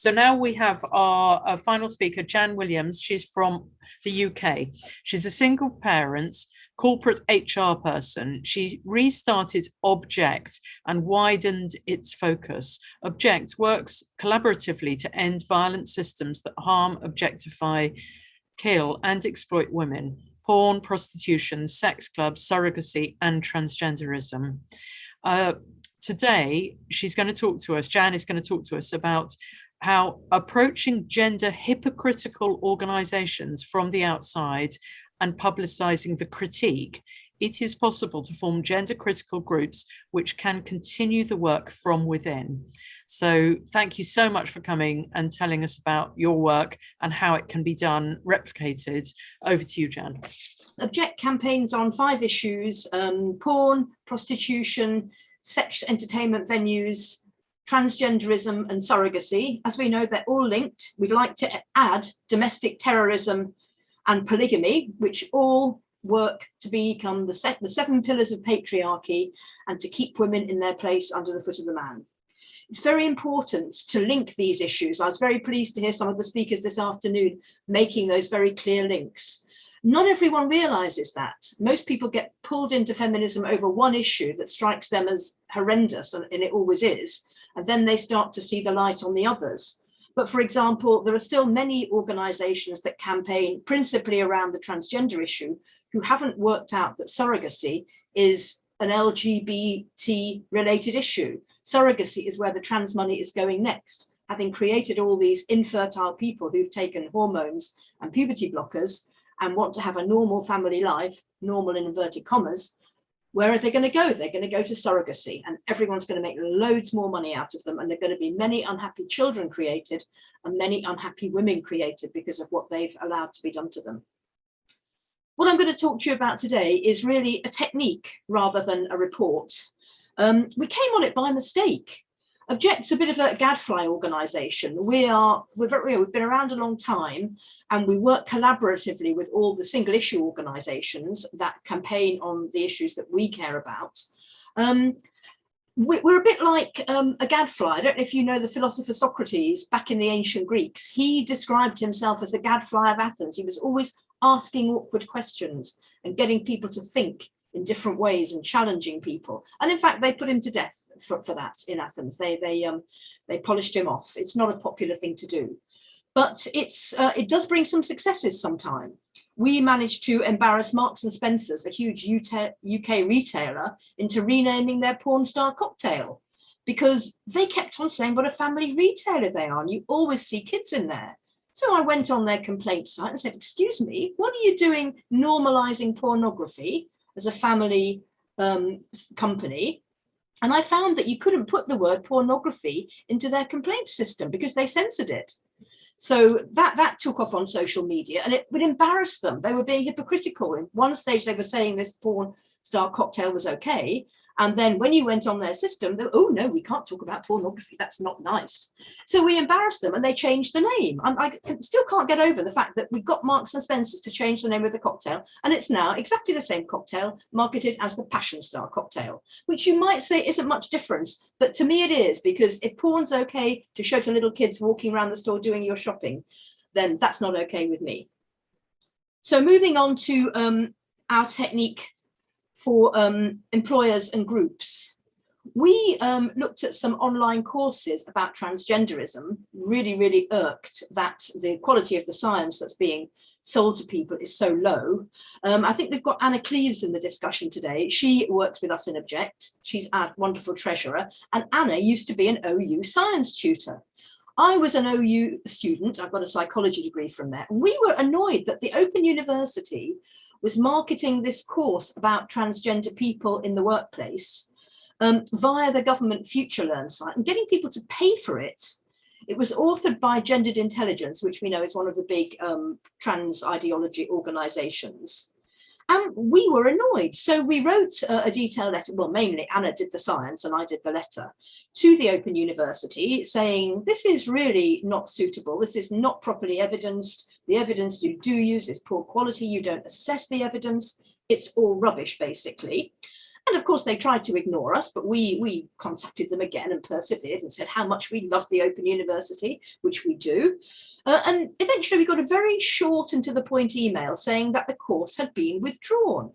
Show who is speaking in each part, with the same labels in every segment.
Speaker 1: So now we have our final speaker, Jan Williams. She's from the UK. She's a single parent, corporate HR person. She restarted Object and widened its focus. Object works collaboratively to end violent systems that harm, objectify, kill, and exploit women: porn, prostitution, sex clubs, surrogacy, and transgenderism. Today, she's going to talk to us, Jan is going to talk to us about how approaching gender hypocritical organizations from the outside and publicizing the critique, it is possible to form gender critical groups which can continue the work from within. So thank you so much for coming and telling us about your work and how it can be done, replicated. Over to you, Jan.
Speaker 2: Object campaigns on 5 issues: porn, prostitution, sex entertainment venues, transgenderism, and surrogacy. As we know, they're all linked. We'd like to add domestic terrorism and polygamy, which all work to become the 7 pillars of patriarchy and to keep women in their place under the foot of the man. It's very important to link these issues. I was very pleased to hear some of the speakers this afternoon making those very clear links. Not everyone realizes that. Most people get pulled into feminism over one issue that strikes them as horrendous, and it always is, and then they start to see the light on the others. But for example, there are still many organizations that campaign principally around the transgender issue who haven't worked out that surrogacy is an LGBT related issue. Surrogacy is where the trans money is going next. Having created all these infertile people who've taken hormones and puberty blockers and want to have a normal family life, normal in inverted commas, where are they going to go? They're going to go to surrogacy, and everyone's going to make loads more money out of them. And there are going to be many unhappy children created and many unhappy women created because of what they've allowed to be done to them. What I'm going to talk to you about today is really a technique rather than a report. We came on it by mistake. Object's a bit of a gadfly organisation. We've been around a long time, and we work collaboratively with all the single issue organisations that campaign on the issues that we care about. We're a bit like a gadfly. I don't know if you know the philosopher Socrates back in the ancient Greeks. He described himself as the gadfly of Athens. He was always asking awkward questions and getting people to think in different ways and challenging people. And in fact, they put him to death for that in Athens. They polished him off. It's not a popular thing to do, but it does bring some successes sometime. We managed to embarrass Marks and Spencer's, the huge UK retailer, into renaming their porn star cocktail, because they kept on saying what a family retailer they are, and you always see kids in there. So I went on their complaint site and said, excuse me, what are you doing normalizing pornography as a family company? And I found that you couldn't put the word pornography into their complaint system because they censored it. So that took off on social media, and it would embarrass them. They were being hypocritical. In one stage, they were saying this porn star cocktail was okay. And then when you went on their system, they were, oh no, we can't talk about pornography. That's not nice. So we embarrassed them and they changed the name. I still can't get over the fact that we got Marks and Spencer's to change the name of the cocktail. And it's now exactly the same cocktail marketed as the Passion Star cocktail, which you might say isn't much difference. But to me it is, because if porn's okay to show to little kids walking around the store doing your shopping, then that's not okay with me. So moving on to our technique for employers and groups. We looked at some online courses about transgenderism, really irked that the quality of the science that's being sold to people is so low. I think we've got Anna Cleves in the discussion today. She works with us in Object. She's our wonderful treasurer. And Anna used to be an OU science tutor. I was an OU student. I've got a psychology degree from there. And we were annoyed that the Open University was marketing this course about transgender people in the workplace via the government Future Learn site and getting people to pay for it. It was authored by Gendered Intelligence, which we know is one of the big trans ideology organizations. And we were annoyed. So we wrote a detailed letter, well, mainly Anna did the science and I did the letter, to the Open University saying, this is really not suitable. This is not properly evidenced. The evidence you do use is poor quality. You don't assess the evidence. It's all rubbish, basically. And of course, they tried to ignore us, but we contacted them again and persevered and said how much we love the Open University, which we do. And eventually we got a very short and to the point email saying that the course had been withdrawn.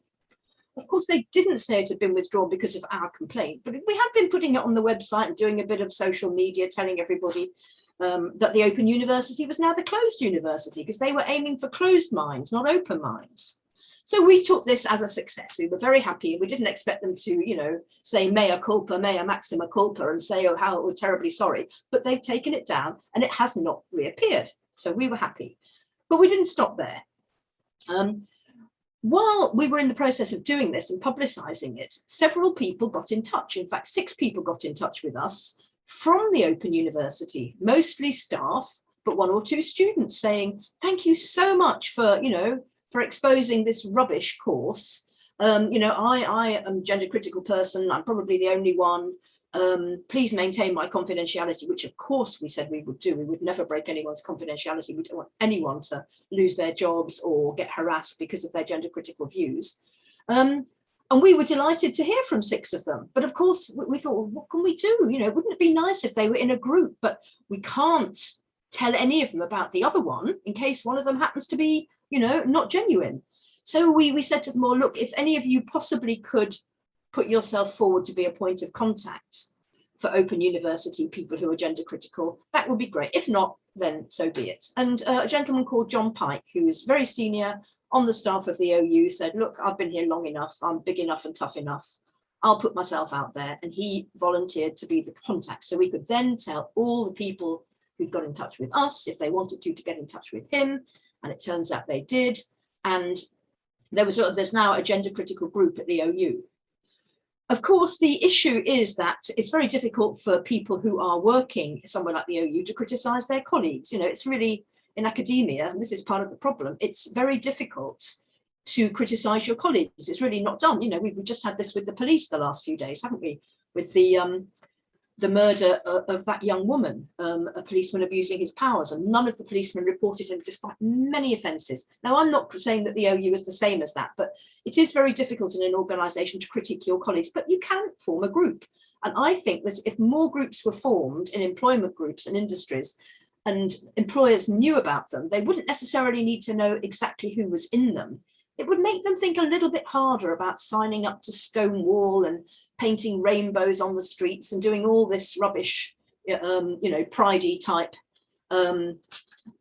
Speaker 2: Of course, they didn't say it had been withdrawn because of our complaint, but we had been putting it on the website and doing a bit of social media, telling everybody that the Open University was now the closed university, because they were aiming for closed minds, not open minds. So we took this as a success. We were very happy. We didn't expect them to, say mea culpa, mea maxima culpa, and say, oh, how we're terribly sorry. But they've taken it down and it has not reappeared. So we were happy. But we didn't stop there. While we were in the process of doing this and publicising it, several people got in touch. In fact, 6 people got in touch with us from the Open University, mostly staff, but 1 or 2 students, saying, thank you so much for, for exposing this rubbish course. I am a gender critical person. I'm probably the only one. Please maintain my confidentiality, which of course we said we would do. We would never break anyone's confidentiality. We don't want anyone to lose their jobs or get harassed because of their gender critical views. And we were delighted to hear from 6 of them. But of course, we thought, well, what can we do? Wouldn't it be nice if they were in a group? But we can't tell any of them about the other one in case one of them happens to be, not genuine. So we said to them, well, look, if any of you possibly could put yourself forward to be a point of contact for Open University people who are gender critical, that would be great. If not, then so be it. And a gentleman called John Pike, who is very senior on the staff of the OU, said, look, I've been here long enough, I'm big enough and tough enough, I'll put myself out there. And he volunteered to be the contact, so we could then tell all the people who'd got in touch with us if they wanted to get in touch with him. And it turns out they did. And there's now a gender critical group at the OU. Of course, the issue is that it's very difficult for people who are working somewhere like the OU to criticise their colleagues. It's really, in academia, and this is part of the problem, it's very difficult to criticise your colleagues. It's really not done. We've just had this with the police the last few days, haven't we? With the murder of that young woman, a policeman abusing his powers, and none of the policemen reported him despite many offences. Now, I'm not saying that the OU is the same as that, but it is very difficult in an organisation to critique your colleagues, but you can form a group. And I think that if more groups were formed in employment groups and industries, and employers knew about them, they wouldn't necessarily need to know exactly who was in them. It would make them think a little bit harder about signing up to Stonewall and painting rainbows on the streets and doing all this rubbish, pridey type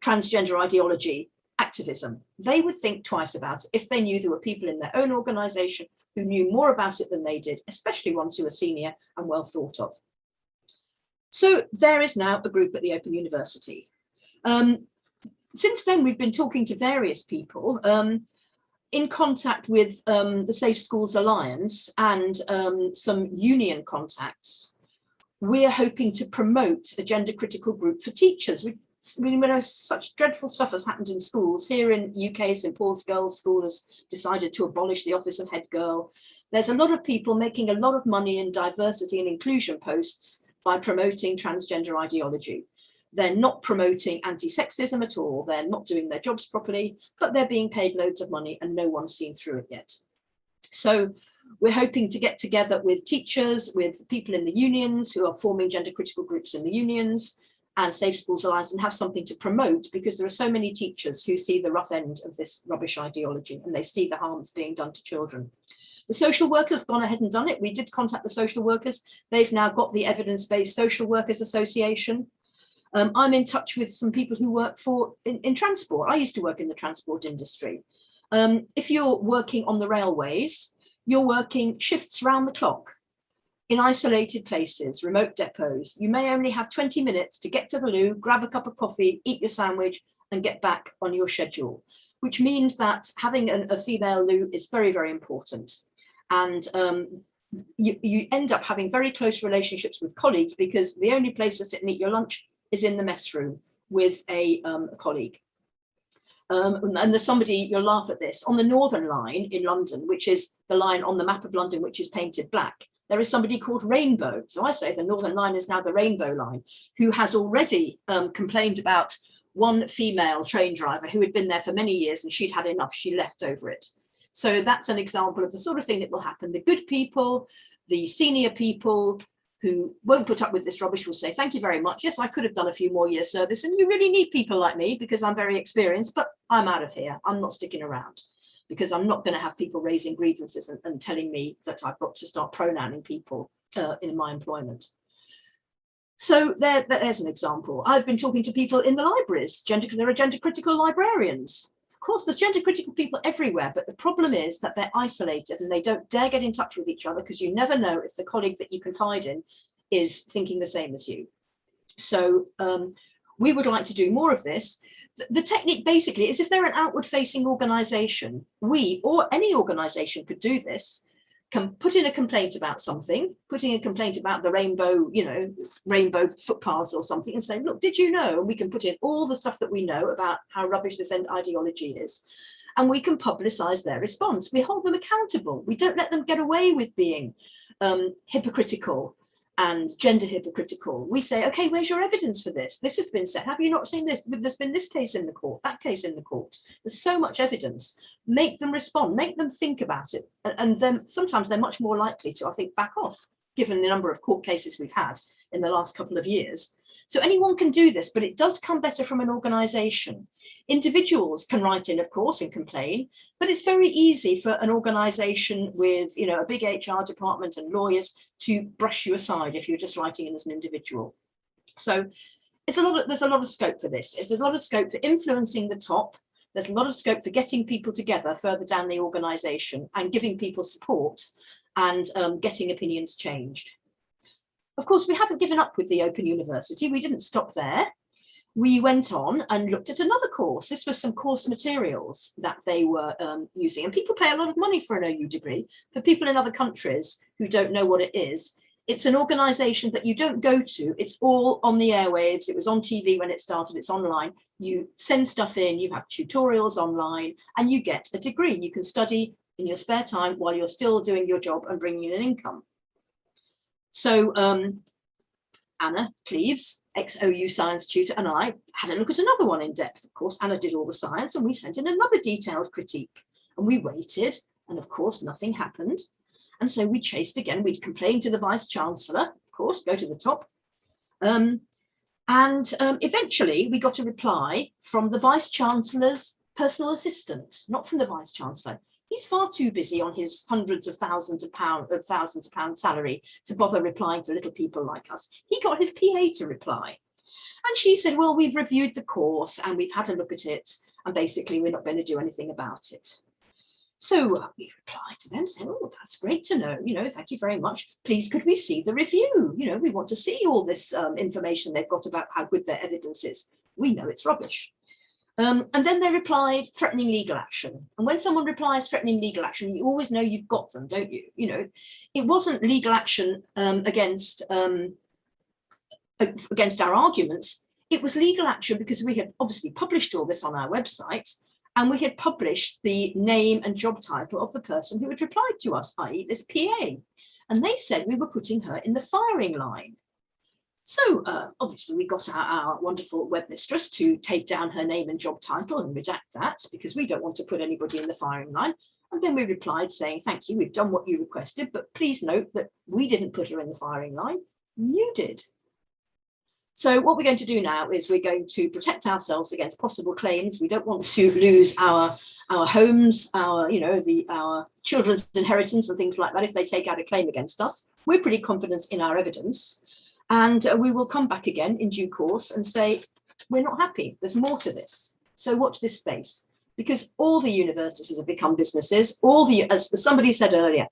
Speaker 2: transgender ideology activism. They would think twice about it if they knew there were people in their own organisation who knew more about it than they did, especially ones who are senior and well thought of. So there is now a group at the Open University. Since then, we've been talking to various people in contact with the Safe Schools Alliance and some union contacts. We're hoping to promote a gender critical group for teachers. We know such dreadful stuff has happened in schools. Here in UK, St Paul's Girls' School has decided to abolish the office of head girl. There's a lot of people making a lot of money in diversity and inclusion posts by promoting transgender ideology. They're not promoting anti-sexism at all. They're not doing their jobs properly, but they're being paid loads of money and no one's seen through it yet. So we're hoping to get together with teachers, with people in the unions who are forming gender critical groups in the unions and Safe Schools Alliance, and have something to promote, because there are so many teachers who see the rough end of this rubbish ideology and they see the harm that's being done to children. The social workers have gone ahead and done it. We did contact the social workers. They've now got the Evidence-Based Social Workers Association. I'm in touch with some people who work in transport. I used to work in the transport industry. If you're working on the railways, you're working shifts round the clock in isolated places, remote depots. You may only have 20 minutes to get to the loo, grab a cup of coffee, eat your sandwich, and get back on your schedule, which means that having a female loo is very, very important. And you end up having very close relationships with colleagues, because the only place to sit and eat your lunch is in the mess room with a colleague. And there's somebody, you'll laugh at this, on the Northern Line in London, which is the line on the map of London which is painted black, there is somebody called Rainbow. So I say the Northern Line is now the Rainbow Line, who has already complained about one female train driver who had been there for many years and she'd had enough, she left over it. So that's an example of the sort of thing that will happen. The good people, the senior people who won't put up with this rubbish will say, thank you very much. Yes, I could have done a few more years service, and you really need people like me because I'm very experienced, but I'm out of here. I'm not sticking around because I'm not going to have people raising grievances and telling me that I've got to start pronouncing people in my employment. So there's an example. I've been talking to people in the libraries. There are gender critical librarians. Of course, there's gender critical people everywhere, but the problem is that they're isolated and they don't dare get in touch with each other because you never know if the colleague that you confide in is thinking the same as you. So we would like to do more of this. The technique basically is if they're an outward facing organization, we or any organization could do this, can put in a complaint about something, putting a complaint about the rainbow, rainbow footpaths or something and say, look, did you know? And we can put in all the stuff that we know about how rubbish this ideology is. And we can publicize their response. We hold them accountable. We don't let them get away with being hypocritical and gender hypocritical. We say, okay, where's your evidence for this? This has been said. Have you not seen this? There's been this case in the court, that case in the court. There's so much evidence. Make them respond, make them think about it. And then sometimes they're much more likely to, I think, back off, given the number of court cases we've had in the last couple of years. So anyone can do this, but it does come better from an organization. Individuals can write in, of course, and complain, but it's very easy for an organization with, a big HR department and lawyers to brush you aside if you're just writing in as an individual. So there's a lot of scope for this. There's a lot of scope for influencing the top. There's a lot of scope for getting people together further down the organization and giving people support and getting opinions changed. Of course, we haven't given up with the Open University. We didn't stop there. We went on and looked at another course. This was some course materials that they were using. And people pay a lot of money for an OU degree. For people in other countries who don't know what it is, it's an organization that you don't go to. It's all on the airwaves. It was on TV when it started. It's online. You send stuff in, you have tutorials online, and you get a degree. You can study in your spare time while you're still doing your job and bringing in an income. So Anna Cleves, ex-OU science tutor, and I had a look at another one in depth. Of course, Anna did all the science and we sent in another detailed critique and we waited and of course nothing happened. And so we chased again. We'd complained to the Vice Chancellor, of course, go to the top. Eventually we got a reply from the Vice Chancellor's personal assistant, not from the Vice Chancellor. He's far too busy on his hundreds of thousands of pounds salary to bother replying to little people like us. He got his PA to reply. And she said, well, we've reviewed the course and we've had a look at it. And basically, we're not going to do anything about it. So we replied to them saying, oh, that's great to know. Thank you very much. Please, could we see the review? We want to see all this information they've got about how good their evidence is. We know it's rubbish. And then they replied, threatening legal action. And when someone replies threatening legal action, you always know you've got them, don't you? It wasn't legal action against our arguments. It was legal action because we had obviously published all this on our website and we had published the name and job title of the person who had replied to us, i.e. this PA. And they said we were putting her in the firing line. So obviously we got our wonderful web mistress to take down her name and job title and redact that because we don't want to put anybody in the firing line. And then we replied saying, thank you, we've done what you requested, but please note that we didn't put her in the firing line, you did. So what we're going to do now is we're going to protect ourselves against possible claims. We don't want to lose our homes, our children's inheritance and things like that if they take out a claim against us. We're pretty confident in our evidence. And we will come back again in due course and say, we're not happy. There's more to this. So watch this space, because all the universities have become businesses. As somebody said earlier,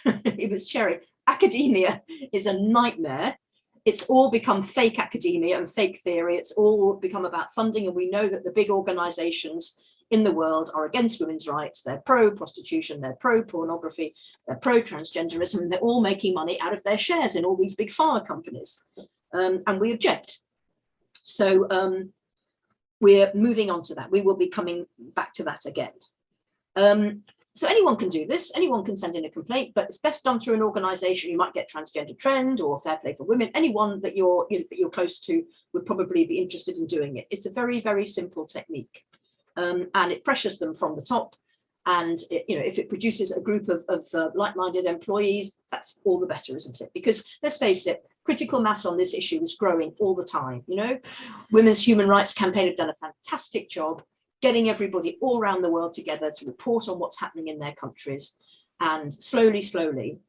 Speaker 2: it was Cherry, academia is a nightmare. It's all become fake academia and fake theory. It's all become about funding. And we know that the big organizations in the world are against women's rights. They're pro-prostitution, they're pro-pornography, they're pro-transgenderism, and they're all making money out of their shares in all these big pharma companies. And we object. So we're moving on to that. We will be coming back to that again. So anyone can do this. Anyone can send in a complaint, but it's best done through an organization. You might get Transgender Trend or Fair Play for Women. Anyone that you're close to would probably be interested in doing it. It's a very, very simple technique. And it pressures them from the top. And if it produces a group of like-minded employees, that's all the better, isn't it? Because let's face it, critical mass on this issue is growing all the time. Women's Human Rights Campaign have done a fantastic job getting everybody all around the world together to report on what's happening in their countries. And slowly,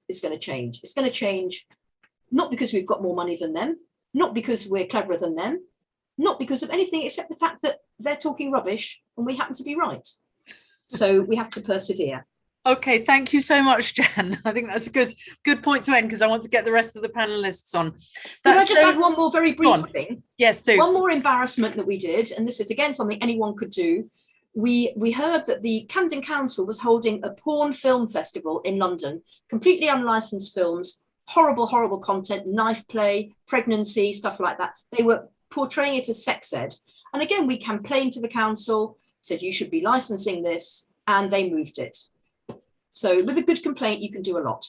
Speaker 2: it's going to change. It's going to change not because we've got more money than them, not because we're cleverer than them, not because of anything except the fact that they're talking rubbish and we happen to be right. So we have to persevere.
Speaker 1: Okay, thank you so much, Jan. I think that's a good point to end, because I want to get the rest of the panelists on.
Speaker 2: Can I just add one more very brief thing?
Speaker 1: Yes, do.
Speaker 2: One more embarrassment that we did, and this is again something anyone could do. We heard that the Camden Council was holding a porn film festival in London, completely unlicensed films, horrible content, knife play, pregnancy, stuff like that. They were portraying it as sex ed. And again, we complained to the council, said you should be licensing this, and they moved it. So with a good complaint, you can do a lot.